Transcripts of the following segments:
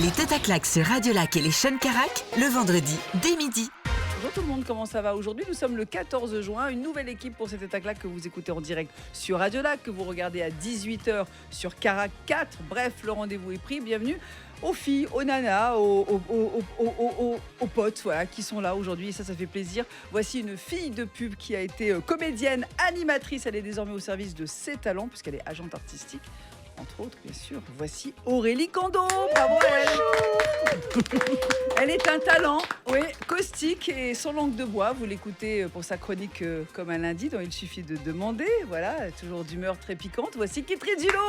Les Têtes à claques sur Radio Lac et les Sean Carac, le vendredi, dès midi. Bonjour tout le monde, comment ça va? Aujourd'hui, nous sommes le 14 juin, une nouvelle équipe pour cette Têtes à claques que vous écoutez en direct sur Radio Lac, que vous regardez à 18h sur Carac 4. Bref, le rendez-vous est pris. Bienvenue aux filles, aux nanas, aux potes voilà, qui sont là aujourd'hui. Et ça fait plaisir. Voici une fille de pub qui a été comédienne, animatrice. Elle est désormais au service de ses talents puisqu'elle est agente artistique. Entre autres, bien sûr. Voici Aurélie Cando. Bravo elle. Elle est un talent, oui, caustique et sans langue de bois. Vous l'écoutez pour sa chronique comme un lundi, dont il suffit de demander. Voilà, toujours d'humeur très piquante. Voici Kitri Dilo.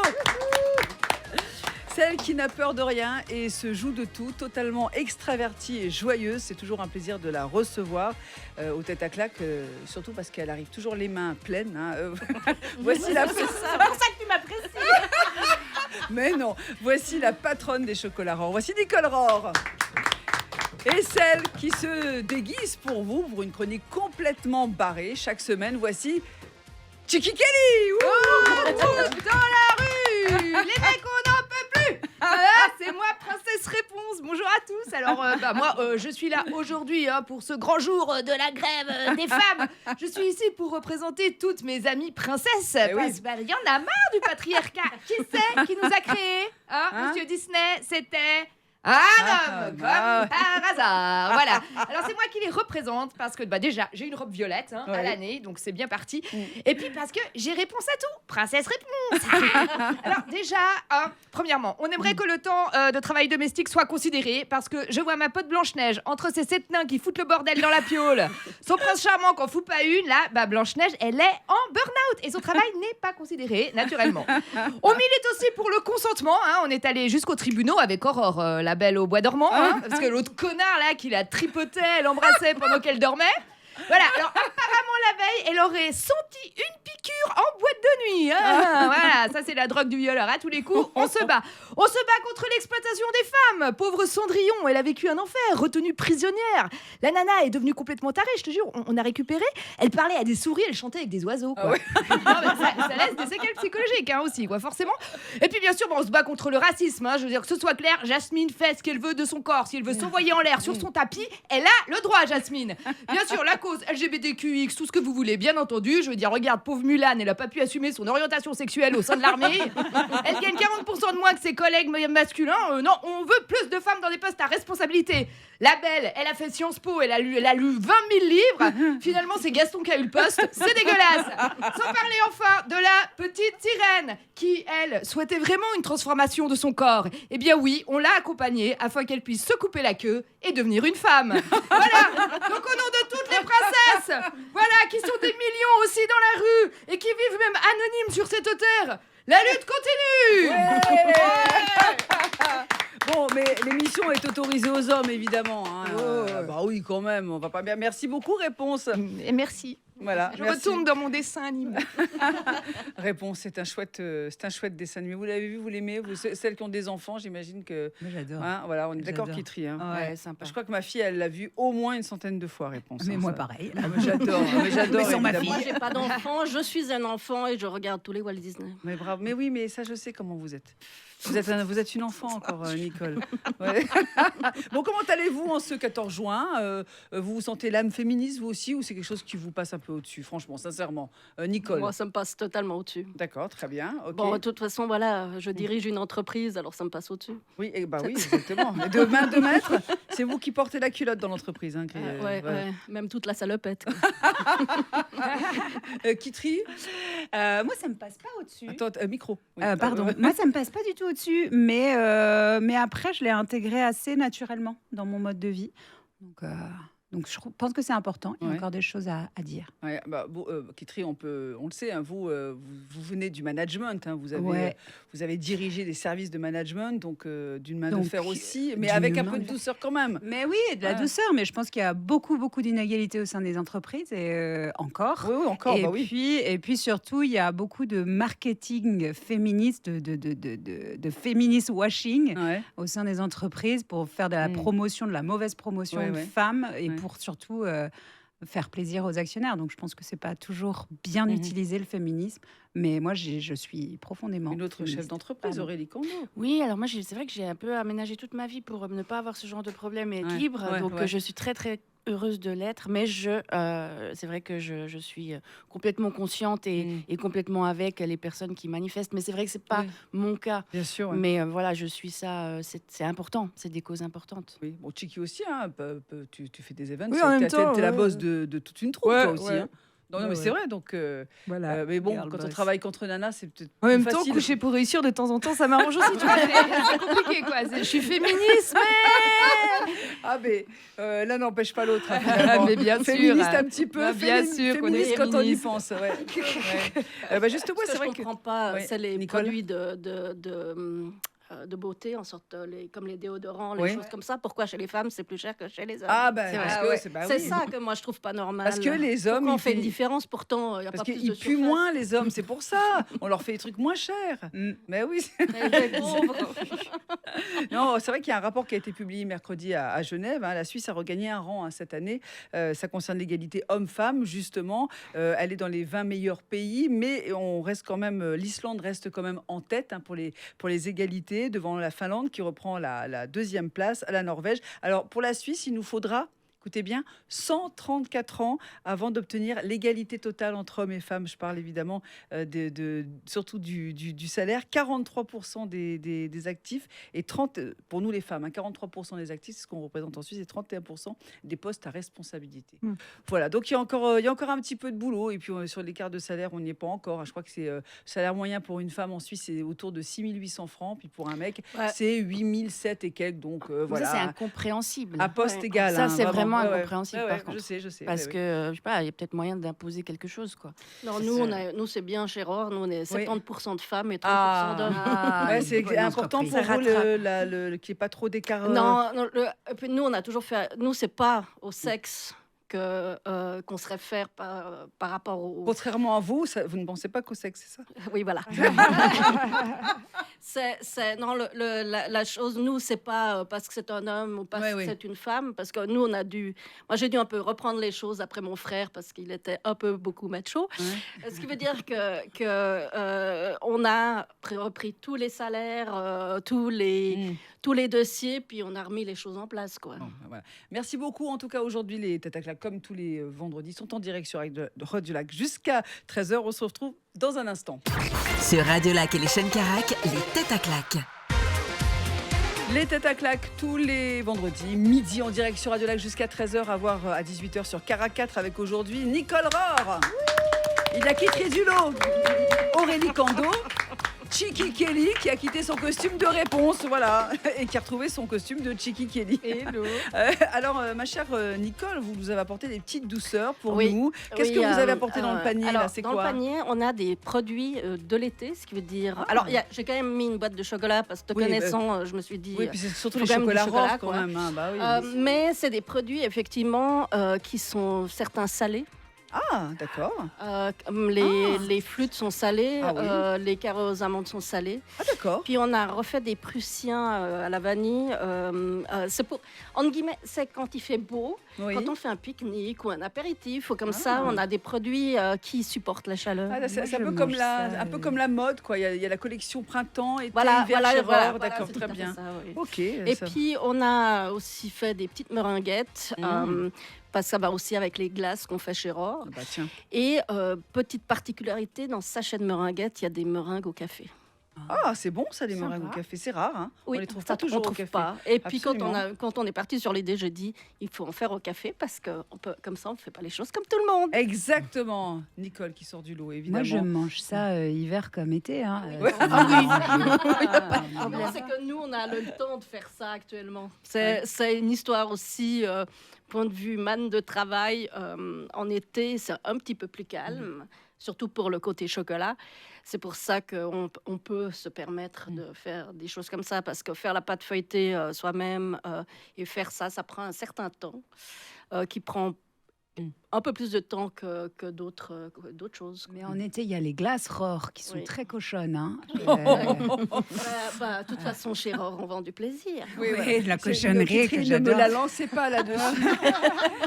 Celle qui n'a peur de rien et se joue de tout, totalement extravertie et joyeuse. C'est toujours un plaisir de la recevoir aux Têtes à claques, surtout parce qu'elle arrive toujours les mains pleines. Voici la... C'est pour ça que tu m'apprécies. Mais non, voici la patronne des chocolats Rohr. Voici Nicole Rohr. Et celle qui se déguise pour vous, pour une chronique complètement barrée. Chaque semaine, voici Chiki Kelly. Dans la rue, les mecs, on n'en peut plus. C'est moi, Princesse Réponse. Bonjour à tous. Alors, moi, je suis là aujourd'hui pour ce grand jour de la grève des femmes. Je suis ici pour représenter toutes mes amies princesses. Parce qu'il y en a marre du patriarcat. Qui c'est qui nous a créés Monsieur Disney, c'était... un homme, comme par hasard. Voilà. Alors, c'est moi qui les représente parce que déjà, j'ai une robe violette à l'année, donc c'est bien parti. Et puis parce que j'ai réponse à tout. Princesse Réponse. Alors, déjà, premièrement, on aimerait que le temps de travail domestique soit considéré parce que je vois ma pote Blanche-Neige entre ces 7 nains qui foutent le bordel dans la piole. Son prince charmant qu'en fout pas une, là, Blanche-Neige, elle est en burn-out et son travail n'est pas considéré, naturellement. On milite aussi pour le consentement. On est allé jusqu'aux tribunaux avec Aurore, la belle au bois dormant, parce que l'autre connard là qui la tripotait, elle embrassait pendant qu'elle dormait. Voilà, alors apparemment la veille, elle aurait senti une piqûre en boîte de nuit. Voilà, ça c'est la drogue du violeur. À tous les coups, on se bat. On se bat contre l'exploitation des femmes. Pauvre Cendrillon, elle a vécu un enfer, retenue prisonnière. La nana est devenue complètement tarée, je te jure. On a récupéré. Elle parlait à des souris, elle chantait avec des oiseaux. Quoi. Ça laisse des séquelles psychologiques aussi, quoi, forcément. Et puis bien sûr, on se bat contre le racisme. Je veux dire que ce soit clair, Jasmine fait ce qu'elle veut de son corps. Si elle veut s'envoyer en l'air sur son tapis, elle a le droit, Jasmine. Bien sûr, la cause LGBTQX, tout ce que vous voulez, bien entendu. Je veux dire, regarde, pauvre Mulan, elle a pas pu assumer son orientation sexuelle au sein de l'armée. Elle gagne 40% de moins que ses collègues masculins. Non, on veut plus de femmes dans des postes à responsabilité. La belle, elle a fait Sciences Po, elle a lu 20 000 livres. Finalement, c'est Gaston qui a eu le poste. C'est dégueulasse. Sans parler enfin de la petite sirène qui, elle, souhaitait vraiment une transformation de son corps. Eh bien oui, on l'a accompagnée afin qu'elle puisse se couper la queue et devenir une femme. Voilà. Donc au nom de toutes les princesses, voilà, qui sont des millions aussi dans la rue et qui vivent même anonymes sur cette terre, la lutte continue. Bon, mais l'émission est autorisée aux hommes, évidemment. Bah oui, quand même. On va pas bien. Merci beaucoup, Réponse. Et merci. Voilà. Je retourne dans mon dessin animé. Réponse, c'est un chouette dessin animé. Vous l'avez vu, vous l'aimez, celles qui ont des enfants, j'imagine que. Moi, j'adore. Voilà, on est d'accord, Kitri. Ouais, sympa. Je crois que ma fille, elle l'a vu au moins une centaine de fois, Réponse. Mais moi, pareil. Mais j'adore. Mais sur ma fille. Moi, j'ai pas d'enfant, je suis un enfant et je regarde tous les Walt Disney. Mais bravo. Mais oui, mais ça, je sais comment vous êtes. Vous êtes une enfant encore, Nicole. Ouais. Bon, comment allez-vous en ce 14 juin Vous vous sentez l'âme féministe, vous aussi, ou c'est quelque chose qui vous passe un peu au-dessus, franchement, sincèrement Nicole. Moi, ça me passe totalement au-dessus. D'accord, très bien. Okay. Bon, de toute façon, voilà, je dirige une entreprise, alors ça me passe au-dessus. Oui, oui, exactement. Et de main de maître, c'est vous qui portez la culotte dans l'entreprise. Ouais, même toute la salopette. Kitri Moi, ça me passe pas au-dessus. Attends, micro. Oui, pardon. Moi, ça me passe pas du tout au-dessus, mais après, je l'ai intégré assez naturellement dans mon mode de vie. Donc je pense que c'est important. Il y a encore des choses à dire. Ouais, Kitri, on le sait, vous venez du management. Vous avez dirigé des services de management, donc d'une main de fer aussi, mais avec un peu de douceur quand même. Mais oui, de la douceur. Mais je pense qu'il y a beaucoup d'inégalités au sein des entreprises et encore. Oui, encore. Et puis surtout, il y a beaucoup de marketing féministe, de féminist washing au sein des entreprises pour faire de la promotion, de la mauvaise promotion de femmes et pour surtout faire plaisir aux actionnaires. Donc je pense que c'est pas toujours bien utilisé le féminisme, mais moi je suis profondément Une autre chef féministe. d'entreprise, Pardon. Aurélie Kondo. Oui, alors moi, c'est vrai que j'ai un peu aménagé toute ma vie pour ne pas avoir ce genre de problème et être Ouais, libre. ouais, Donc, ouais. je suis très, très heureuse de l'être. Mais c'est vrai que je suis complètement consciente et complètement avec les personnes qui manifestent. Mais c'est vrai que c'est pas Oui. mon cas. Bien sûr. ouais. Mais voilà, je suis ça. C'est important. C'est des causes importantes. Oui, bon, Chiki aussi, hein, tu fais des events. Oui, en même t'es temps, la ouais, boss ouais. de toute une troupe, Ouais, toi aussi. ouais. Hein. Non, Ouais, mais ouais. c'est vrai. Donc, Voilà. mais bon, Girl quand on boss. travaille contre Nana, c'est peut-être En même plus temps, facile. coucher pour réussir de temps en temps, ça m'arrange aussi. Tu vois, c'est compliqué, quoi. Je suis féministe, mais... Ah, mais l'un n'empêche pas l'autre. hein, Ah, finalement. mais bien sûr. Féministe un petit peu. Ah, bien sûr qu'on est féministe quand on y féministe. pense. Ouais. Ouais. Bah, justement, Ce que c'est je vrai que. comprends pas, Ouais, c'est les Nicole produits de beauté, en sorte comme les déodorants, les Oui. choses comme ça. Pourquoi chez les femmes c'est plus cher que chez les hommes? Ah, ben, C'est vrai. parce Ah que ouais. c'est C'est ça que moi je trouve pas normal. Parce que les hommes, Pourquoi on ils fait une payent- différence pourtant? Il y a Parce pas plus qu'ils de puent surface. moins, les hommes, c'est pour ça. On leur fait des trucs moins chers. Mais oui. Les pauvres. Non, c'est vrai qu'il y a un rapport qui a été publié mercredi à Genève. hein. La Suisse a regagné un rang cette année. Ça concerne l'égalité homme-femme, justement. Elle est dans les 20 meilleurs pays, mais on reste quand même. L'Islande reste quand même en tête pour les égalités, devant la Finlande qui reprend la deuxième place, à la Norvège. Alors pour la Suisse, il nous faudra. Écoutez bien, 134 ans avant d'obtenir l'égalité totale entre hommes et femmes. Je parle évidemment surtout du salaire. 43% des actifs et 30, pour nous les femmes, 43% des actifs, c'est ce qu'on représente en Suisse, et 31% des postes à responsabilité. Voilà, donc il y a encore un petit peu de boulot. Et puis sur l'écart de salaire, on n'y est pas encore. Je crois que c'est salaire moyen pour une femme en Suisse, c'est autour de 6 800 francs. Puis pour un mec, Ouais. c'est 8 700 et quelques. Donc voilà, Ça, c'est incompréhensible. à poste Ouais. égal. Ça, hein, c'est vraiment Ouais, ouais. incompréhensible, Ouais, par ouais, contre. Je sais. Parce ouais, que, je sais pas, il y a peut-être moyen d'imposer quelque chose, quoi. Non, C'est- nous c'est bien chez Rohr. Nous, on est 70% de femmes et 30% Ah. d'hommes. Ouais, une c'est bonne important entreprise. pour Ça vous rattrape. qu'il n'y ait pas trop d'écart. Non, et puis nous, on a toujours fait. Nous, c'est pas au sexe qu'on se réfère par rapport au. Contrairement à vous, vous ne pensez pas qu'au sexe, c'est ça? Oui, voilà. Non, la chose, nous, c'est pas parce que c'est un homme ou parce Ouais, que oui. c'est une femme, parce que nous, moi, j'ai dû un peu reprendre les choses après mon frère parce qu'il était un peu beaucoup macho. Ce qui veut dire que on a repris tous les salaires, tous les dossiers, puis on a remis les choses en place, quoi. Bon, ben voilà. Merci beaucoup. En tout cas, aujourd'hui, les Tête à claque, comme tous les vendredis, sont en direct sur Radio Lac jusqu'à 13h. On se retrouve dans un instant. Sur Radio Lac et les chaînes Carac, les Têtes à claque. Les Têtes à claque tous les vendredis, midi en direct sur Radio Lac jusqu'à 13h, à voir à 18h sur Carac 4 avec aujourd'hui Nicole Rohr. Il a quitté du lot. Aurélie Kondo. Chiki Kelly qui a quitté son costume de réponse, voilà, et qui a retrouvé son costume de Chiki Kelly. Hello. Alors, ma chère Nicole, vous nous avez apporté des petites douceurs pour Oui. nous. Qu'est-ce Oui, que vous avez apporté dans le panier alors, là? C'est dans quoi? le panier, on a des produits de l'été, ce qui veut dire. Alors, j'ai quand même mis une boîte de chocolat parce que te Oui, connaissant, je me suis dit. Oui, puis c'est surtout faut les quand même du chocolats chocolat, Rohr quand quoi. même. hein. Bah oui, Mais c'est des produits effectivement qui sont certains salés. Ah, d'accord. Comme les flûtes sont salées, Ah les carreaux aux amandes sont salés. Ah, d'accord. Puis on a refait des prussiens à la vanille. C'est pour, entre guillemets, c'est quand il fait beau, Oui. quand on fait un pique-nique ou un apéritif, ou comme Ah. ça, on a des produits qui supportent la chaleur. Ah, c'est Moi, c'est un je peu comme mange la, ça, un peu comme la mode, quoi. Il y a la collection printemps, été, Voilà, hiver, voilà, chez voilà, Rohr. voilà, D'accord, c'est très tout à fait bien. ça, oui. Ok. Et ça- puis, on a aussi fait des petites meringuettes, parce que ça va aussi avec les glaces qu'on fait chez Rohr. Ah bah tiens. Et petite particularité, dans ce sachet de meringuettes, il y a des meringues au café. Ah, c'est bon ça, les Sympa. meringues au café. C'est rare, hein. Oui, on les trouve ça, pas toujours on au trouve café. pas. Et puis Absolument. quand on est parti sur l'idée, j'ai dit, il faut en faire au café parce que comme ça, on ne fait pas les choses comme tout le monde. Exactement. Nicole qui sort du lot, évidemment. Moi, je mange ça hiver comme été. Hein. Ouais. Ça me Ah, dérange pas. c'est que nous, on a le temps de faire ça actuellement. C'est une histoire aussi, point de vue manne de travail. En été, c'est un petit peu plus calme, surtout pour le côté chocolat. C'est pour ça qu'on peut se permettre de faire des choses comme ça, parce que faire la pâte feuilletée soi-même et faire ça, ça prend un certain temps qui prend un peu plus de temps que d'autres choses. Mais en été, il y a les glaces Rohr qui sont Oui. très cochonnes. Hein. De toute façon, chez Rohr, on vend du plaisir. Oui, Ouais, de la C'est- cochonnerie que Catherine, ne j'adore. me la lancez pas là-dessus.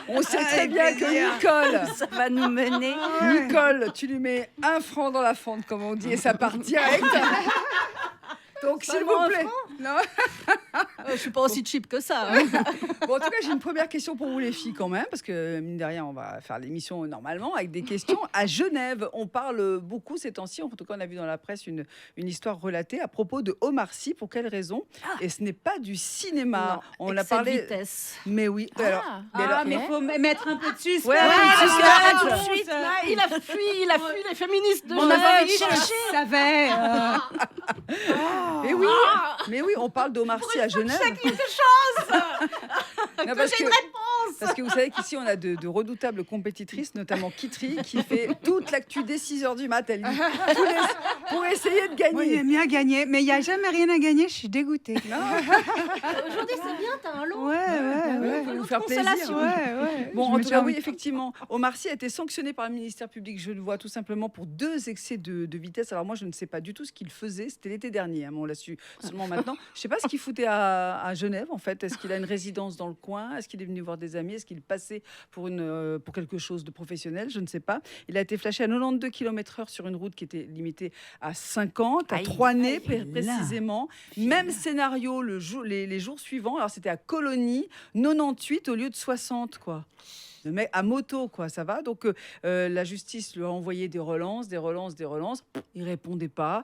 On sait très bien que Nicole, Ça va nous mener. Nicole, tu lui mets 1 franc dans la fente, comme on dit, et ça part direct. Donc, s'il Seulement vous un plaît. Non. Je suis pas aussi cheap que ça. hein. Bon, en tout cas, j'ai une première question pour vous les filles quand même, parce que mine de rien, on va faire l'émission normalement avec des questions. À Genève, on parle beaucoup ces temps-ci. En tout cas, on a vu dans la presse une histoire relatée à propos de Omar Sy. Pour quelle raison? Et ce n'est pas du cinéma. Non, On a excès de parlé. vitesse. Mais oui. Alors, mais alors- mais il faut mettre un peu de suspense. Ouais, Là, suspense. tout de suite, là, il a fui les féministes de On a Genève. pas envie de chercher. Ça savais. mais oui, mais oui, on parle d'Omar Sy à Genève. Non, parce que, parce que vous savez qu'ici, on a de redoutables compétitrices, notamment Kitri, qui fait toute l'actu dès 6h du mat, elle dit, pour essayer de Moi, gagner. j'aime bien gagner, mais il n'y a jamais rien à gagner, je suis dégoûtée. Aujourd'hui, c'est bien, t'as un lot. Ouais. Faut nous faire plaisir. Ouais. Bon, Je en me tout suis cas, envie- oui, effectivement, Omar Sy a été sanctionné par le ministère public, je le vois tout simplement, pour 2 excès de vitesse. Alors moi, je ne sais pas du tout ce qu'il faisait, c'était l'été dernier, hein, mais on l'a su seulement maintenant. Je ne sais pas ce qu'il foutait à Genève, en fait. Est-ce qu'il a une résidence dans le coin? Est-ce qu'il est venu voir des amis? Est-ce qu'il passait pour quelque chose de professionnel? Je ne sais pas. Il a été flashé à 92 km/h sur une route qui était limitée à 50, à Aïe, 3 nez aïe, là. précisément. Même scénario les jours suivants. Alors c'était à Colonie, 98 au lieu de 60, quoi. Le mec à moto, quoi, ça va. Donc la justice lui a envoyé des relances. Il répondait pas.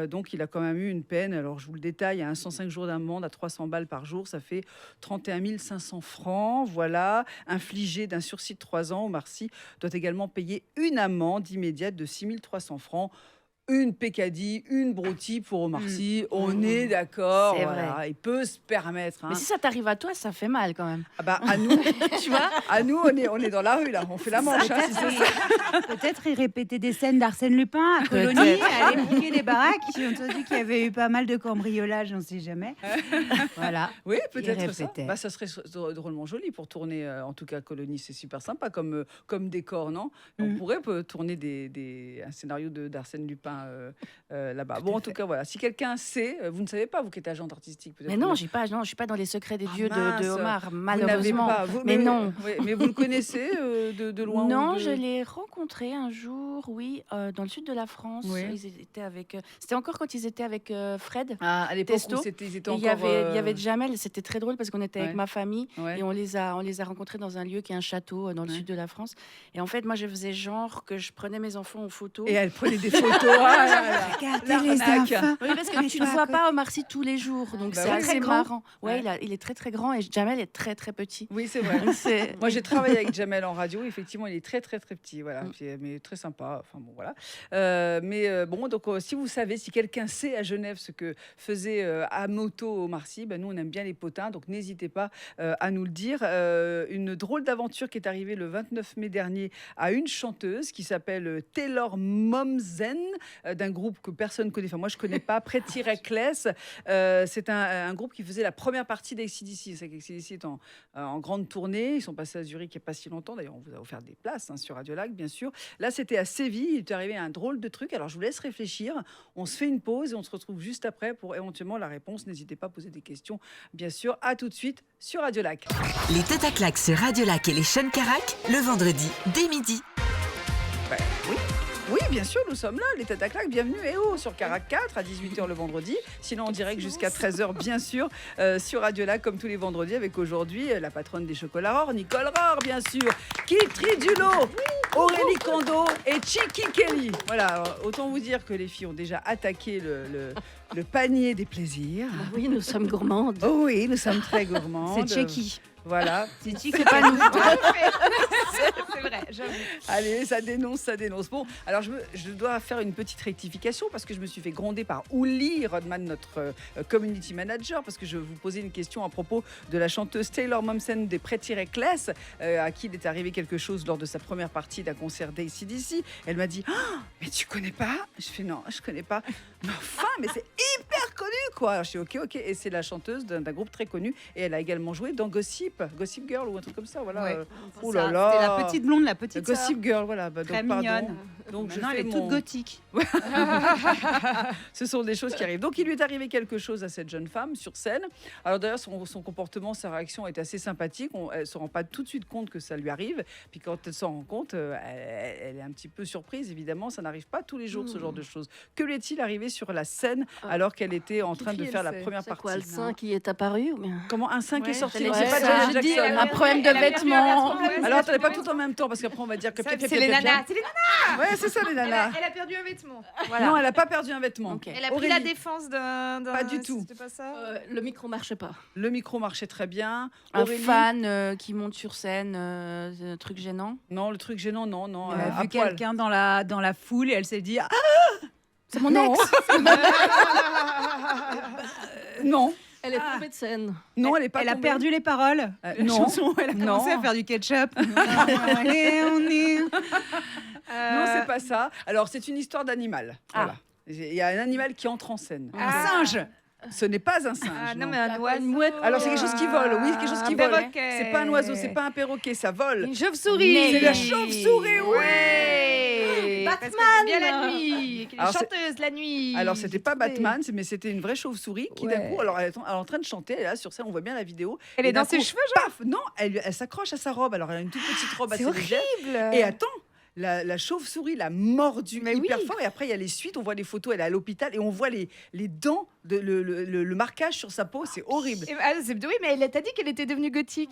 Donc il a quand même eu une peine. Alors je vous le détaille, à 105 jours d'amende à 300 balles par jour, ça fait 31 500 francs. Voilà, infligé d'un sursis de 3 ans. Omar Sy doit également payer une amende immédiate de 6 300 francs. Une pécadille, une broutille pour Omar Sy. On est d'accord. C'est Voilà. vrai. Il peut se permettre. Hein. Mais si ça t'arrive à toi, ça fait mal quand même. Ah bah, à nous, Tu vois à nous, on est dans la rue là. On fait la manche. Hein, si c'est ça. Peut-être il répétait des scènes d'Arsène Lupin à Colonie, aller piquer des baraques. J'ai entendu qu'il y avait eu pas mal de cambriolages, on ne sait jamais. Voilà. Oui, peut-être ça. répétait. Bah, ça serait drôlement joli pour tourner. En tout cas, Colonie, c'est super sympa comme décor, non? On pourrait tourner un scénario d'Arsène Lupin là-bas. Bon, en tout cas, voilà. Si quelqu'un sait, vous ne savez pas, vous qui êtes agente artistique, peut-être. Mais non, je suis pas dans les secrets des dieux de mince. Omar, Vous n'avez malheureusement. pas. Mais non. Oui, mais vous le connaissez de loin? Non, ou de- je l'ai rencontré un jour, oui, dans le sud de la France. Oui. Ils étaient avec. C'était encore quand ils étaient avec Fred. Ah, à l'époque Testo. où ils étaient Et encore. il y avait Jamel. C'était très drôle parce qu'on était avec Ouais. ma famille Ouais. et on les a rencontrés dans un lieu qui est un château dans le Ouais. sud de la France. Et en fait, moi, je faisais genre que je prenais mes enfants en photo. Et elle prenait des photos. Ah là là. Regardez les L'arnaque. enfants. Oui, parce que Mais tu toi, ne vois à côté- pas Omar Sy tous les jours, donc Bah c'est oui, assez c'est grand. marrant. Ouais. Ouais, il est très très grand et Jamel est très très petit. Oui, c'est vrai. C'est- Moi, j'ai travaillé avec Jamel en radio. Effectivement, il est très, très, très petit. Voilà. Puis, mais très sympa. Enfin, bon, voilà. Bon, donc, si vous savez, si quelqu'un sait à Genève ce que faisait à moto Omar Sy, ben, nous, on aime bien les potins. Donc, n'hésitez pas à nous le dire. Une drôle d'aventure qui est arrivée le 29 mai dernier à une chanteuse qui s'appelle Taylor Momsen, d'un groupe que personne ne connaît. Enfin, moi, je ne connais pas. Pretty Reckless. C'est un groupe qui faisait la première partie d'ACDC. C'est qu'ACDC est en grande tournée. Ils sont passés à Zurich il n'y a pas si longtemps. D'ailleurs, on vous a offert des places sur Radio Lac, bien sûr. Là, c'était à Séville. Il est arrivé un drôle de truc. Alors, je vous laisse réfléchir. On se fait une pause et on se retrouve juste après pour éventuellement la réponse. N'hésitez pas à poser des questions, bien sûr. À tout de suite sur Radio Lac. Les têtes à claques sur Radio Lac et les Sean Carac, le vendredi dès midi. Oui, bien sûr, nous sommes là, les têtes à claques. Bienvenue sur Carac 4 à 18h le vendredi. Sinon, en direct jusqu'à 13h, bien sûr, sur Radio Lac, comme tous les vendredis, avec aujourd'hui la patronne des chocolats Rohr, Nicole Rohr, bien sûr, Kitri Dulot, Aurélie Kondo et Chiki Kelly. Voilà, alors, autant vous dire que les filles ont déjà attaqué le panier des plaisirs. Oui, nous sommes gourmandes. Oh oui, nous sommes très gourmandes. C'est Checky. Voilà. C'est pas nous. C'est vrai, j'avoue. Allez, ça dénonce. Bon, alors je dois faire une petite rectification parce que je me suis fait gronder par Ouli Rodman, notre community manager, parce que je vous posais une question à propos de la chanteuse Taylor Momsen des Pretty Reckless, à qui il est arrivé quelque chose lors de sa première partie d'un concert d'ACDC. Elle m'a dit « Ah, mais tu connais pas ?» Je fais « Non, je connais pas. » Mais enfin, mais c'est hyper reconnue, quoi. Alors, je suis ok. Et c'est la chanteuse d'un groupe très connu. Et elle a également joué dans Gossip Girl ou un truc comme ça. Voilà. Ouais. Oh là C'était là. la petite blonde, la petite sœur. Gossip Girl, voilà. Bah, Très donc, pardon. mignonne. Donc, Maintenant, je elle fais est toute mon- gothique. Ce sont des choses qui arrivent. Donc, il lui est arrivé quelque chose à cette jeune femme sur scène. Alors, d'ailleurs, son comportement, sa réaction est assez sympathique. Elle ne se rend pas tout de suite compte que ça lui arrive. Puis, quand elle s'en rend compte, elle est un petit peu surprise, évidemment. Ça n'arrive pas tous les jours, ce genre de choses. Que lui est-il arrivé sur la scène alors qu'elle était en train de faire la première C'est partie? quoi, le sein qui est apparu ou bien... Comment un sein qui est sorti? j'allais C'est dire pas ça. Janet Je dis, Jackson. un problème de vêtements. Alors, attendez, pas tout en même temps, parce qu'après, on va dire que... C'est les nanas. C'est les nanas. Ouais, c'est ça, les nanas. Elle a perdu un vêtement. Non, elle n'a pas perdu un vêtement. Ok. Elle a pris Aurélie. la défense d'un. Pas du tout. C'était pas ça. Le micro marchait pas. Le micro marchait très bien. Un Aurélie? fan qui monte sur scène, un truc gênant. Non, le truc gênant, non. Elle a à vu poil. quelqu'un dans la foule et elle s'est dit C'est mon Non. ex. Non, Elle est tombée de scène. non, elle est pas elle a tombée. perdu les paroles. La non. chanson, elle a commencé Non. à faire du ketchup. Allez, on est. Non, c'est pas ça. Alors, c'est une histoire d'animal. Ah. Voilà. Il y a un animal qui entre en scène. Un singe. Ce n'est pas un singe. Ah, non, non. mais un oiseau. Une mouette. Alors, c'est quelque chose qui vole. Oui, quelque chose qui Un vole. perroquet. C'est pas un oiseau, c'est pas un perroquet, ça vole. Une chauve-souris. C'est la chauve-souris, oui. Ouais. Parce que Batman. c'est bien la nuit. Elle est Alors, c'est- chanteuse la nuit. Alors, c'était pas Batman, mais c'était une vraie chauve-souris qui, d'un Ouais. coup, alors elle est en train de chanter, elle est là sur scène, on voit bien la vidéo. Elle Et est dans d'un ses coup, cheveux, paf, non, elle s'accroche à sa robe. Alors, elle a une toute petite robe assez C'est légère. horrible. Et attends, la chauve-souris l'a mordu Mais hyper oui. fort. Et après, il y a les suites. On voit les photos. Elle est à l'hôpital et on voit les dents, le marquage sur sa peau. C'est horrible. Oui, mais elle t'a dit qu'elle était devenue gothique.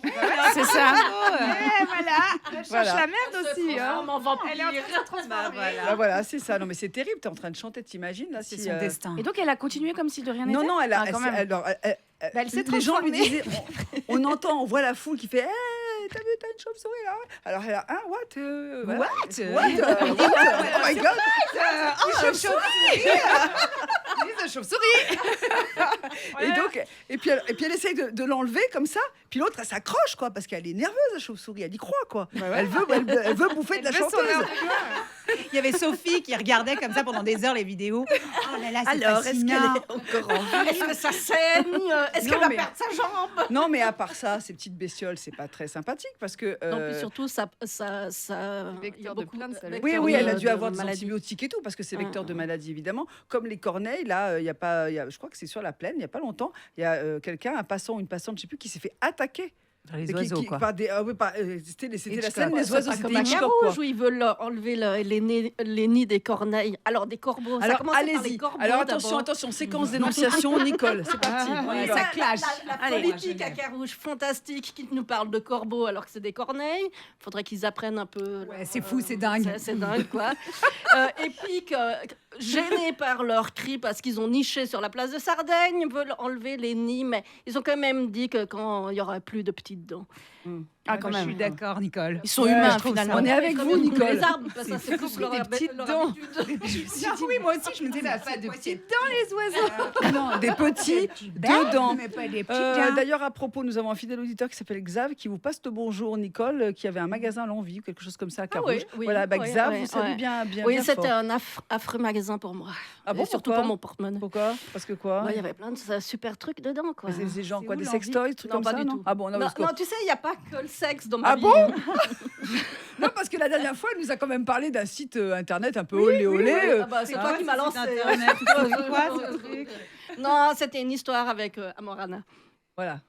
C'est ça. Ouais, voilà. Elle cherche Voilà. la merde aussi. Hein. En vampire. Elle est en train de se transformer. Bah voilà, c'est ça. Non, mais c'est terrible. T'es en train de chanter, t'imagines là, C'est si, son destin. Et donc elle a continué comme si de rien n'était. Non, non, elle a. Ah, quand même. alors, Bah, elle s'est les gens lui transformée. disaient, on entend, on voit la foule qui fait, hey, t'as vu, t'as une chauve-souris là. Alors elle a, what, voilà. What Oh my god. Une chauve-souris. Une chauve-souris. Et puis elle essaye de l'enlever comme ça. Puis l'autre, elle s'accroche, quoi, parce qu'elle est nerveuse, la chauve-souris. Elle y croit, quoi. Elle veut bouffer de la Elle veut son chanteuse. heure de gloire. Il y avait Sophie qui regardait comme ça pendant des heures les vidéos. Oh là là, c'est Alors, est-ce qu'elle fascinant. est encore en vie? Est-ce que ça saigne? Est-ce Non, qu'elle va mais- perdre sa jambe? Non, mais à part ça, ces petites bestioles, c'est pas très sympathique parce que. Non, puis surtout, ça, il Vecteur y a de beaucoup plein de salauds. Oui, vecteurs oui, elle de- a dû de avoir des maladies. antibiotiques et tout, parce que c'est Ah, vecteur de ah. maladies, évidemment. Comme les corneilles, là, je crois que c'est sur la plaine, il n'y a pas longtemps, il y a quelqu'un, un passant ou une passante, je ne sais plus, qui s'est fait attaquer. Les Qui- oiseaux, qui- quoi. par des, c'était la Hitchcock. scène des C'est oiseaux, pas c'était comme à Hitchcock, quoi. Carouge où ils veulent enlever les nids des corneilles. Alors, des corbeaux. Ça Alors, commence par les allez-y. corbeaux. Alors, d'abord. attention, séquence d'énonciation, Nicole, c'est parti. on y ouais, va. ça clash. La Allez. politique à Carouge, fantastique, qui nous parle de corbeaux alors que c'est des corneilles. Il faudrait qu'ils apprennent un peu. Ouais, c'est fou, c'est dingue. C'est dingue, quoi. Et puis, gênés par leurs cris parce qu'ils ont niché sur la place de Sardaigne, veulent enlever les nids, mais ils ont quand même dit que quand il y aura plus de petites dents. Ah, quand Je même. suis d'accord, Nicole. Ils sont Ouais, humains je trouve ça. finalement. On est avec Comme vous, ils coupent Nicole. les arbres, parce que ça, c'est fou, plus leur, des petites leur dents. habitude. Oui, moi aussi, je me disais, Ça mais a pas de petites petites dents, les oiseaux. Non, des petits dedans. mais pas des petites dents. D'ailleurs, à propos, nous avons un fidèle auditeur qui s'appelle Xav qui vous passe le bonjour, Nicole, qui avait un magasin à l'envie ou quelque chose comme ça à Carouge. oui, oui, voilà, oui, Xav, oui, vous savez oui. bien, bien, Oui, bien c'était fort. un affreux magasin pour moi. Ah bon, Et surtout pourquoi pour mon porte-monnaie. Pourquoi? Parce que quoi? Ouais, il y avait plein de super trucs dedans, quoi. C'est genre C'est quoi, où des l'envie? sextoys, trucs Non, comme pas ça, du non? tout. Ah bon, non, Non, parce que... non, tu sais, il n'y a pas que le sexe dans ma Ah vie. bon Non, parce que la dernière fois, elle nous a quand même parlé d'un site internet un peu olé olé. Ah bah, c'est toi qui m'as lancé. Internet. C'est quoi ce truc? Non, c'était une histoire avec Amorana. Voilà.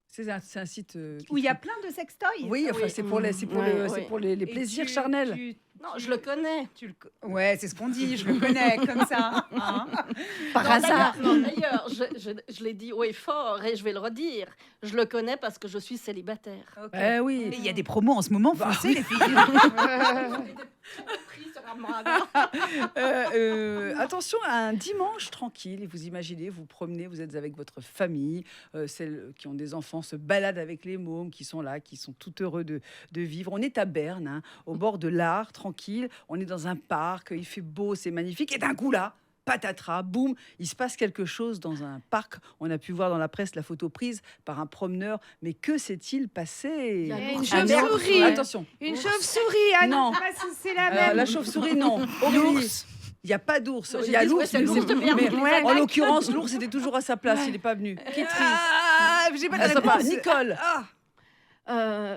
C'est un site Où il y a plein de sextoys. Oui, enfin, Oui. c'est pour les, c'est pour Ouais, le- ouais. c'est pour les Et plaisirs tu- charnels. Non, je le connais. Ouais, c'est ce qu'on dit, je le connais comme ça. hein. Par Non, hasard. D'ailleurs, je l'ai dit haut et fort et je vais le redire. Je le connais parce que je suis célibataire. Ok. Eh oui. Et il y a des promos en ce moment, foncez les filles. Pris sur Amorana. Attention à un dimanche tranquille. Et vous imaginez, vous promenez, vous êtes avec votre famille, celles qui ont des enfants se baladent avec les mômes, qui sont là, qui sont tout heureux de vivre. On est à Berne, hein, au bord de l'Ar, tranquille. On est dans un parc, il fait beau, c'est magnifique. Et d'un coup là, patatras, boum, il se passe quelque chose dans un parc. On a pu voir dans la presse la photo prise par un promeneur. Mais que s'est-il passé? Il y a Une l'ours. chauve-souris. Attention. Une chauve-souris. Ah Non. non, c'est la même. La chauve-souris, non. Aurélie. Il n'y a pas d'ours. Moi, Il y a j'ai dit, l'ours, ouais, c'est mais l'ours de Pierre. mais Ouais. en l'occurrence, l'ours était toujours à sa place. Il n'est pas venu. Qui triste. J'ai pas Ah, de ça va. réponse. Nicole.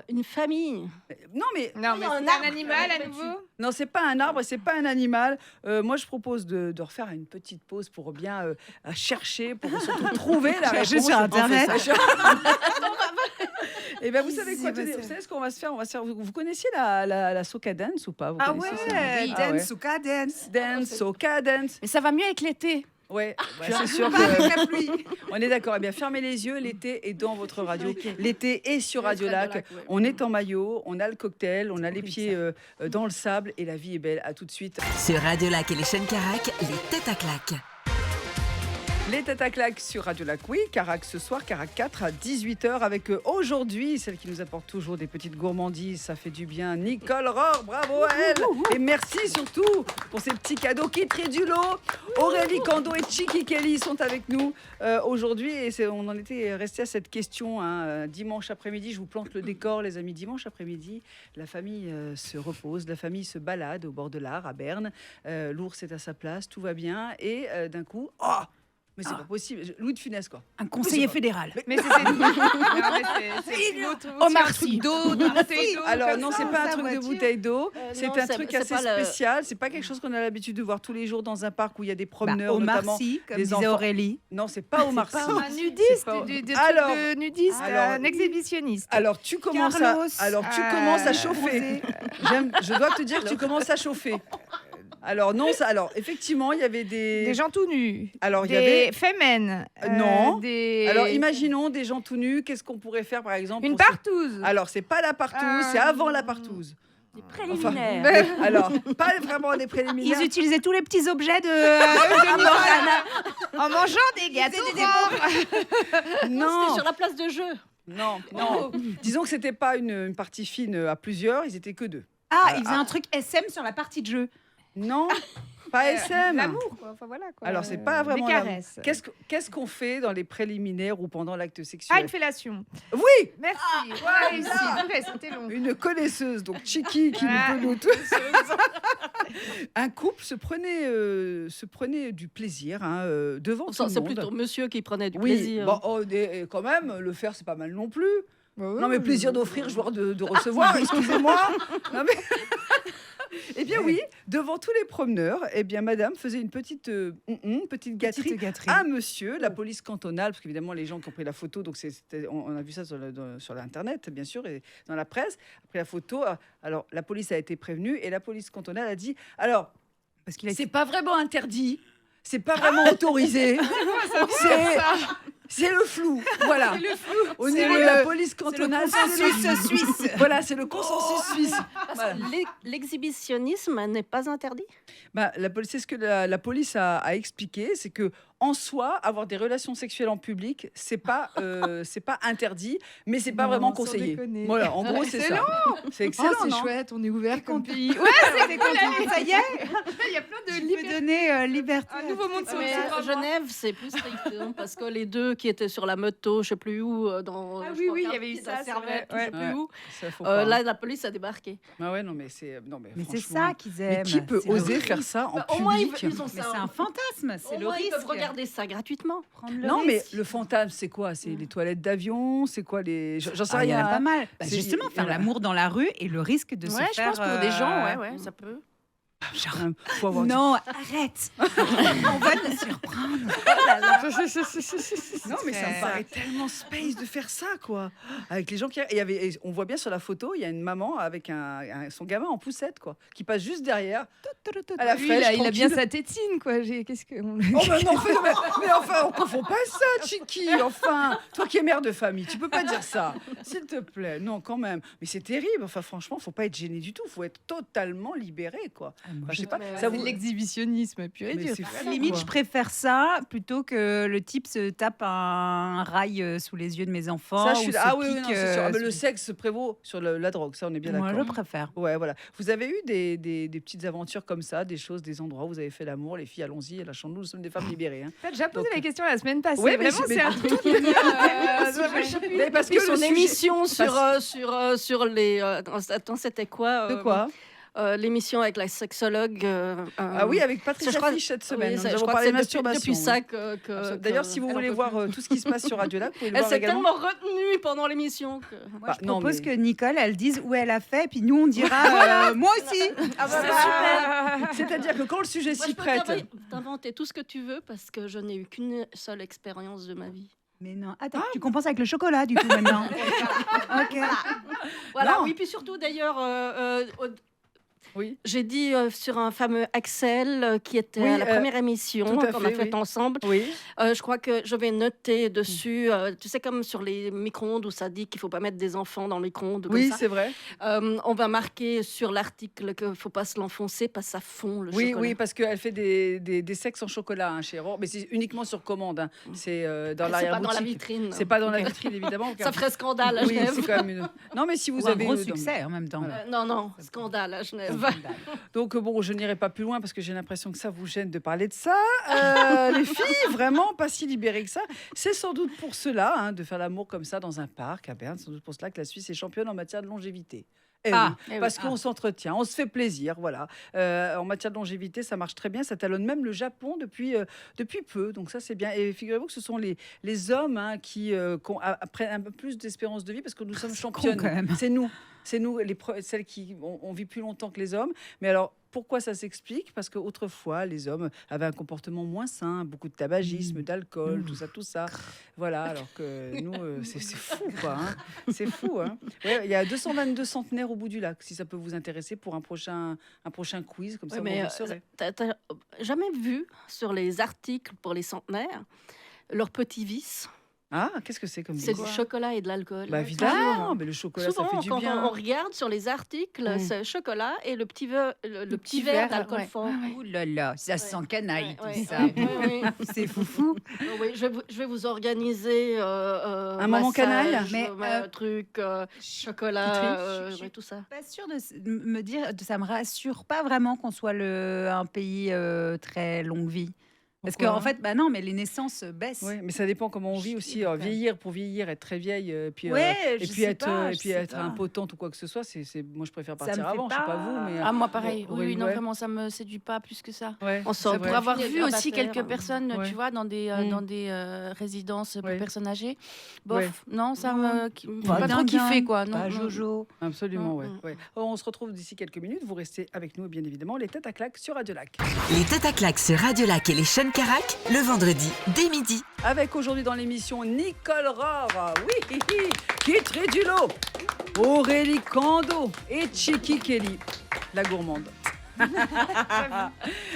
Une famille. Non, mais Non, mais Il y a un c'est un arbre animal à avec nouveau. non, c'est pas un arbre, c'est pas un animal. Moi, je propose de refaire une petite pause pour bien chercher, pour surtout trouver la réponse. Chercher sur Internet. Et ben, vous savez quoi tenez, vous savez ce qu'on va se faire. On va se faire. Vous connaissiez la soca dance ou pas? Vous Ah connaissez ouais, ça? Oui. Ah ouais. dance, soca dance. Dance, soca dance. Mais ça va mieux avec l'été. Ouais, c'est sûr Pas avec que la pluie. on est d'accord. Eh bien, fermez les yeux. L'été est dans votre radio. L'été est sur Radio Lac. ouais. On est en maillot, on a le cocktail, on a les pieds dans le sable et la vie est belle. À tout de suite. Sur Radio Lac et les chaînes Carac, les têtes à claques. Les têtes à claques sur Radio Lac, oui. Carac ce soir, Carac 4 à 18h avec aujourd'hui, celle qui nous apporte toujours des petites gourmandises. Ça fait du bien. Nicole Rohr, bravo à elle. Et merci surtout pour ces petits cadeaux qui trient du lot. Aurélie Kando et Chiki Kelly sont avec nous aujourd'hui. Et on en était resté à cette question dimanche après-midi. Je vous plante le décor, les amis. Dimanche après-midi, la famille se repose, la famille se balade au bord de l'Ar à Berne. L'ours est à sa place, tout va bien. Et d'un coup, mais c'est pas possible. Louis de Funès, quoi. Un conseiller fédéral. Mais c'est Omar un truc Sy. d'eau, de bouteille d'eau. Alors comme non, ça. c'est pas un sa truc de voiture. bouteille d'eau. Non, C'est un c'est- truc c'est assez pas le- spécial. C'est pas quelque chose qu'on a l'habitude de voir tous les jours dans un parc où il y a des Bah, promeneurs, Omar notamment. Sy, comme des disait enfants. Aurélie. Non, c'est pas Omar Sy. Un nudiste, pas- Alors, Alors- de nudiste, alors- un exhibitionniste. Alors tu commences Carlos, à, commences à chauffer. Je dois te dire que tu commences à chauffer. Alors non, alors effectivement, il y avait Des gens tout nus. Alors il y Des avait. femmes. Non. Des... Alors imaginons des gens tout nus. Qu'est-ce qu'on pourrait faire par exemple Une pour se- partouze. Alors c'est pas la partouze, c'est avant la partouze. Des Enfin, préliminaires. alors pas vraiment des préliminaires. Ils utilisaient tous les petits objets de Nicolas. En mangeant des gâteaux. Non. C'était sur la place de jeu. Non, non. Disons que c'était pas une partie fine à plusieurs, ils étaient que deux. Ah, ils faisaient un truc SM sur la partie de jeu. Non, pas SM. L'amour, quoi. Enfin, voilà, quoi. Alors c'est pas vraiment Des l'amour. caresses. Qu'est-ce qu'on fait dans les préliminaires ou pendant l'acte Ah, sexuel? une fellation. Oui, Merci. Ouais, réussi. Purée, c'était long. une connaisseuse, donc Chiki qui Ah. nous peut nous Un couple se prenait du plaisir devant tout le C'est monde. plutôt monsieur qui prenait du Oui, plaisir. bon, et quand même, le faire, c'est pas mal non plus. Non, mais plaisir d'offrir, joueur de recevoir, excusez-moi. Non, mais... Eh bien oui, devant tous les promeneurs, eh bien madame faisait une petite gâterie Petite gâterie. à monsieur, la police cantonale, parce qu'évidemment les gens qui ont pris la photo, donc on a vu ça sur l'internet bien sûr et dans la presse, a pris la photo. Alors la police a été prévenue et la police cantonale a dit alors Parce qu'il a c'est pas vraiment interdit, c'est pas vraiment autorisé, c'est le flou, voilà. Au niveau de la police cantonale, c'est le flou. suisse. Voilà, c'est le consensus suisse. Voilà. L'exhibitionnisme n'est pas interdit. Bah, c'est ce que la police a expliqué, c'est que en soi, avoir des relations sexuelles en public, c'est pas interdit, mais c'est pas Non, vraiment sans conseillé. déconner. Voilà, en gros, c'est ça. C'est Oh, excellent, c'est non chouette, on est ouvert comme pays. Ouais, C'est content, ça y est. il y a plein de Tu peux liberté. donner liberté. Un nouveau monde Mais social. Genève, c'est plus strict hein, parce que les deux qui étaient sur la moto, je sais plus où, dans Ah je oui, crois oui, il y qu'un avait eu petit ça, à c'est Servette, vrai, je sais plus ouais. où. Ça, faut pas. Là, la police a débarqué. Ah ouais, non, mais Mais c'est franchement, ça qu'ils Mais aiment. qui peut C'est le oser risque. faire ça en Au moins, public ils ont Mais ça. c'est un fantasme, c'est Au le moins, ils risque. peuvent regarder ça gratuitement. Prendre le Non, mais risque. le fantasme, c'est quoi? C'est les toilettes d'avion? C'est quoi les. J'en sais Ah, il y en rien. a pas mal. Bah, C'est- justement, faire voilà. l'amour dans la rue et le risque de se Ouais, faire. je pense pour des gens, ouais, ça peut. Faut avoir du- Non, arrête. On va te surprendre. Non, mais ça me Très- paraît tellement space de faire ça, quoi. Avec les gens qui. Et on voit bien sur la photo, il y a une maman avec son gamin en poussette, quoi, qui passe juste derrière. À la Lui, fraîche, il a bien tranquille. sa tétine, quoi. Qu'est-ce que. Oh, mais non, mais enfin, on confond pas ça, Chiki. Enfin, toi qui es mère de famille, tu peux pas dire ça. S'il te plaît. Non, quand même. Mais c'est terrible. Enfin, franchement, faut pas être gêné du tout. Faut être totalement libéré, quoi. Enfin, je sais pas. Mais Ça C'est vous. de l'exhibitionnisme pur et Mais dur. c'est fou, Limite, quoi. je préfère ça plutôt que le type se tape un rail sous les yeux de mes enfants. Ça, je suis. ou se Ah oui, pique, non, c'est sûr. Ah, mais le sous- sexe prévaut sur la drogue. Ça, on est bien Moi, d'accord. je préfère. Ouais, voilà. Vous avez eu des petites aventures comme ça, des choses, des endroits où vous avez fait l'amour, les filles, allons-y, lâchons-nous, nous sommes des femmes libérées. Hein. En fait, j'ai posé Donc, la question la semaine passée. Ouais, mais Vraiment, je- c'est un mais- truc. Mais parce Puis que son le sujet- émission parce- sur les. Attends, c'était quoi De quoi l'émission avec la sexologue. Ah oui, avec Patricia je crois- Fiche cette semaine. Oui, nous je avons crois que parlé c'est de masturbation. depuis ça D'ailleurs, si vous elle voulez en peut voir plus. tout ce qui se passe sur Radio Lac, vous pouvez le Elle voir s'est également. tellement retenue pendant l'émission que... Moi, je non, propose mais- que Nicole, elle dise où elle a fait, et puis nous, on dira moi aussi. Ah bah, C'est bah, C'est-à-dire que quand le sujet Moi, s'y je peux prête. t'inventer tout ce que tu veux parce que je n'ai eu qu'une seule expérience de ma vie. Mais non, attends, tu compenses avec le chocolat, du coup, maintenant. Ok. Voilà, Non. oui, puis surtout d'ailleurs, Oui. j'ai dit sur un fameux Axel qui était Oui, à la première émission tout à qu'on fait, a faite oui. ensemble. Oui. Je crois que je vais noter dessus, tu sais, comme sur les micro-ondes où ça dit qu'il ne faut pas mettre des enfants dans le micro-ondes. ou Oui, comme ça. c'est vrai. On va marquer sur l'article qu'il ne faut pas se l'enfoncer parce que ça fond le Oui, chocolat. oui, parce qu'elle fait des sexes en chocolat hein, chez Aurore, mais c'est uniquement sur commande. Hein. C'est dans C'est l'arrière pas dans la boutique. vitrine. C'est pas dans la Ok. vitrine, évidemment. Ça ferait scandale à Oui, Genève. c'est quand même une. Non, mais si vous Ou un avez gros non, succès en même temps. Non, scandale à Genève. Donc bon, je n'irai pas plus loin parce que j'ai l'impression que ça vous gêne de parler de ça. Les filles, vraiment pas si libérées que ça. C'est sans doute pour cela, hein, de faire l'amour comme ça dans un parc à Berne. C'est sans doute pour cela que la Suisse est championne en matière de longévité. Eh oui, parce qu'on s'entretient, on se fait plaisir, voilà. En matière de longévité, ça marche très bien. Ça talonne même le Japon depuis peu. Donc ça, c'est bien. Et figurez-vous que ce sont les hommes hein, qui prennent un peu plus d'espérance de vie parce que nous sommes championnes. quand même. C'est nous, celles qui on vit plus longtemps que les hommes. Mais alors, pourquoi ça s'explique? Parce qu'autrefois, les hommes avaient un comportement moins sain, beaucoup de tabagisme, d'alcool, tout ça. Voilà, alors que nous, c'est fou, quoi. Hein. C'est fou. Hein. Ouais, il y a 222 centenaires au bout du lac, si ça peut vous intéresser pour un prochain quiz, comme ça, Oui, vous mais le saurez. t'as jamais vu sur les articles pour les centenaires leurs petits vices? Ah, qu'est-ce que c'est comme C'est ça? du chocolat et de l'alcool. Bah évidemment, mais le chocolat, Souvent, ça fait du quand bien. on regarde sur les articles, c'est chocolat et le petit verre d'alcool fort. Ouh là là, ça sent canaille, Ouais, tout ouais, ça. ouais, ouais. C'est foufou. Oui, je vais vous organiser un moment massage, canaille. Mais, un truc, chocolat, Kitri, tout ça. Pas sûre de me dire, ça me rassure pas vraiment qu'on soit un pays très longue vie. Parce Pourquoi qu'en fait, bah non, mais les naissances baissent. Oui, mais ça dépend comment on vit aussi. Alors, vieillir pour vieillir, être très vieille, puis Ouais, et je puis sais être pas, et je puis sais être pas. impotente ou quoi que ce soit, moi je préfère Ça partir me fait avant. Je sais pas vous, mais Ah, moi pareil. Aurélie, Oui, non, ouais. vraiment, ça me séduit pas plus que ça. ouais, On c'est sort vrai. Pour avoir Fini vu avec aussi grabataire. quelques personnes, Ouais. tu vois, dans des, résidences pour Ouais. personnes âgées. Bof, Ouais. non, ça Non. me Pas pas trop dingue, kiffé, quoi. Non, Pas non. Jojo. Absolument, Mm, ouais. mm. ouais. Oh, on se retrouve d'ici quelques minutes. Vous restez avec nous, bien évidemment, les têtes à claques sur Radio Lac. Les têtes à claques sur Radio Lac et les Sean Carac, le vendredi dès midi. Avec aujourd'hui dans l'émission Nicole Rohr, oui, Kitri Dulot, Aurélie Kando et Chiki Kelly, la gourmande.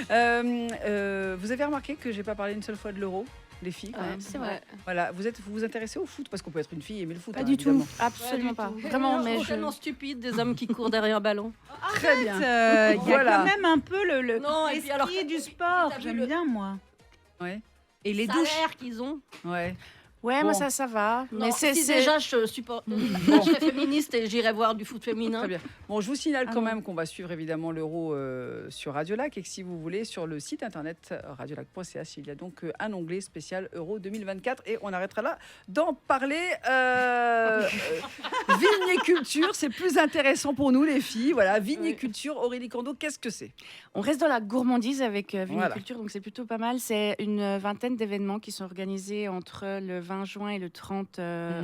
Vous avez remarqué que j'ai pas parlé une seule fois de l'euro, les filles, quand Ouais, même. c'est vrai. Voilà, vous vous intéressez au foot parce qu'on peut être une fille et aimer le foot. Pas hein, du évidemment. tout. Absolument Pas pas. du tout. Vraiment, mais je... Tellement stupide des hommes qui courent derrière un ballon. Très bien. Il y a Voilà. quand même un peu Non, et puis l'esprit alors, du et puis sport. t'as vu J'aime le- bien, moi. Ouais, Et les Ça douches. a l'air qu'ils ont. ouais. Ouais, Bon. mais ça va. Non, Mais c'est si déjà je supporte, je serais féministe et j'irais voir du foot féminin. Très bien. Bon, je vous signale Ah quand bon. même qu'on va suivre évidemment l'Euro sur Radio Lac et que si vous voulez, sur le site internet radiolac.ch, il y a donc un onglet spécial Euro 2024 et on arrêtera là d'en parler. Vigniculture, c'est plus intéressant pour nous les filles. Voilà, vigniculture, Aurélie Kando, qu'est-ce que c'est? On reste dans la gourmandise avec Voilà. viniculture, donc c'est plutôt pas mal. C'est une vingtaine d'événements qui sont organisés entre le 20 juin et le 30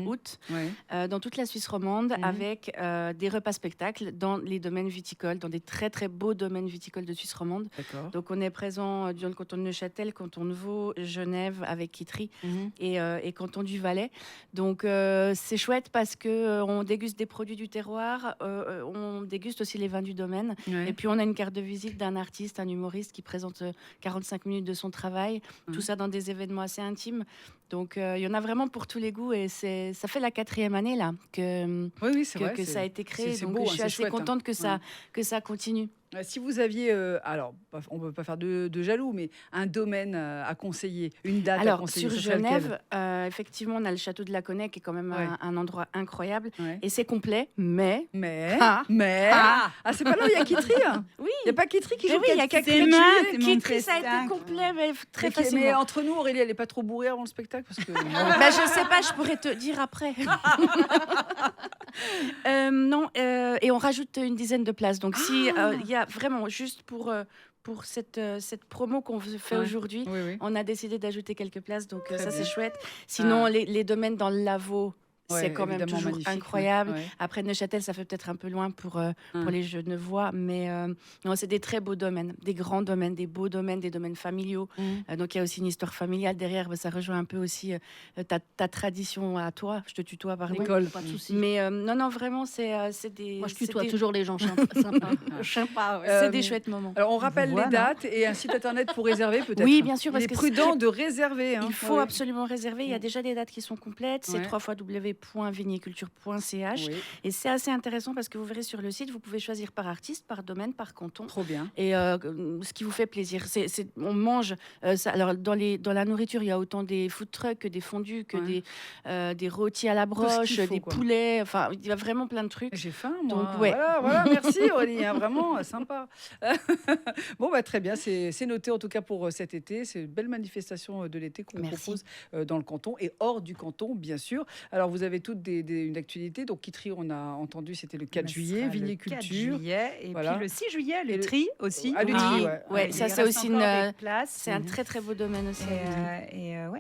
août Ouais. dans toute la Suisse romande Mhm. avec des repas-spectacles dans les domaines viticoles, dans des très très beaux domaines viticoles de Suisse romande. D'accord. Donc on est présent dans le canton de Neuchâtel, canton de Vaud, Genève avec Kitry Mhm. et canton du Valais. Donc c'est chouette parce que on déguste des produits du terroir, on déguste aussi les vins du domaine. Ouais. Et puis on a une carte de visite d'un artiste, un humoriste qui présente 45 minutes de son travail, tout ça dans des événements assez intimes. Donc il y en a vraiment pour tous les goûts et ça fait la 4e année là que, Oui, oui, c'est vrai. que ça a été créé. c'est Donc beau, je hein, suis c'est assez chouette, hein. contente que ça continue. Si vous aviez, alors on ne peut pas faire de jaloux, mais un domaine à conseiller, une date à Alors, conseiller, sur ce serait lequel? Genève, effectivement, on a le château de la Connaît qui est quand même Ouais. un endroit incroyable. Ouais. Et c'est complet, mais... Mais, Ah. c'est pas là où il y a Kitry. Oui, Il n'y a pas Kitry qui mais joue oui, il y a quelques c'est juillet. mince, c'est mon Kitry, ça a été spectacle. complet, mais très Ok, facilement. mais entre nous, Aurélie, elle n'est pas trop bourrée avant le spectacle parce que. Bah, je sais pas, je pourrais te dire après. Non, et on rajoute une dizaine de places. Donc, si il y a vraiment, juste pour cette promo qu'on fait aujourd'hui, on a décidé d'ajouter quelques places. Donc, ça, c'est chouette. Sinon, les domaines dans le Lavaux, c'est quand même toujours incroyable. Ouais. Après, Neuchâtel, ça fait peut-être un peu loin pour les Genevois, mais non, c'est des très beaux domaines, des grands domaines, des beaux domaines, des domaines familiaux. Donc, il y a aussi une histoire familiale derrière. Ça rejoint un peu aussi ta tradition à toi. Je te tutoie, pardon. Nicole, pas de souci. Mais non, vraiment, c'est des... Moi, je tutoie toujours les gens sympas. C'est des chouettes moments. Alors, on rappelle les dates et un site internet pour réserver, peut-être. Oui, bien sûr. Il est prudent de réserver. Il faut absolument réserver. Il y a déjà des dates qui sont complètes. C'est www.viniculture.ch. Et c'est assez intéressant parce que vous verrez sur le site, vous pouvez choisir par artiste, par domaine, par canton. Trop bien. Et ce qui vous fait plaisir. On mange. Alors, dans la nourriture, il y a autant des food trucks que des fondus, que des rôtis à la broche, des poulets. Enfin, il y a vraiment plein de trucs. J'ai faim, moi. Donc, voilà, merci Aurélie. Vraiment sympa. Bon, très bien. C'est noté en tout cas pour cet été. C'est une belle manifestation de l'été qu'on propose dans le canton et hors du canton, bien sûr. Alors, vous avez toutes une actualité. Donc, Kitry, on a entendu, c'était le 4 juillet, Viniculture. Le 4 juillet, et puis le 6 juillet, le tri aussi. Ah, le tri, ouais. Ça, c'est aussi c'est un très, très beau domaine aussi.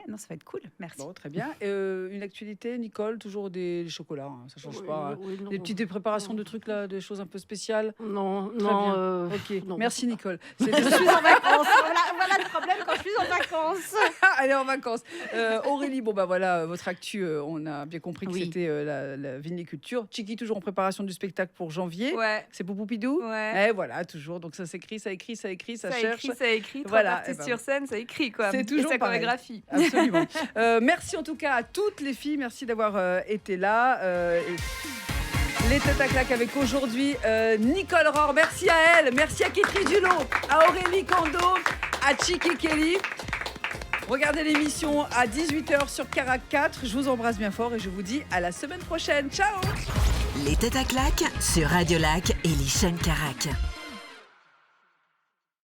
Non, ça va être cool. Merci. Bon, très bien. Une actualité, Nicole, toujours des chocolats. Hein, ça change pas. Des petites préparations de trucs, là, des choses un peu spéciales. Non. Ok, non. Merci, Nicole. Je suis en vacances. Voilà le problème quand je suis en vacances. Allez, en vacances. Aurélie, votre actu, on a bien compris que c'était la viniculture. Chiki, toujours en préparation du spectacle pour janvier. Ouais. C'est Poupoupidou. Ouais. Et voilà, toujours. Donc ça s'écrit, ça cherche. Ça écrit. Trois artistes sur scène, ça écrit, quoi. C'est toujours sa pareil. chorégraphie. Absolument. Merci en tout cas à toutes les filles. Merci d'avoir été là. Les têtes à claque avec aujourd'hui Nicole Rohr. Merci à elle. Merci à Kitry Dulot, à Aurélie Kando, à Chiki Kelly. Regardez l'émission à 18h sur Carac 4. Je vous embrasse bien fort et je vous dis à la semaine prochaine. Ciao. Les têtes à claque sur Radio Lac et les chaînes Carac.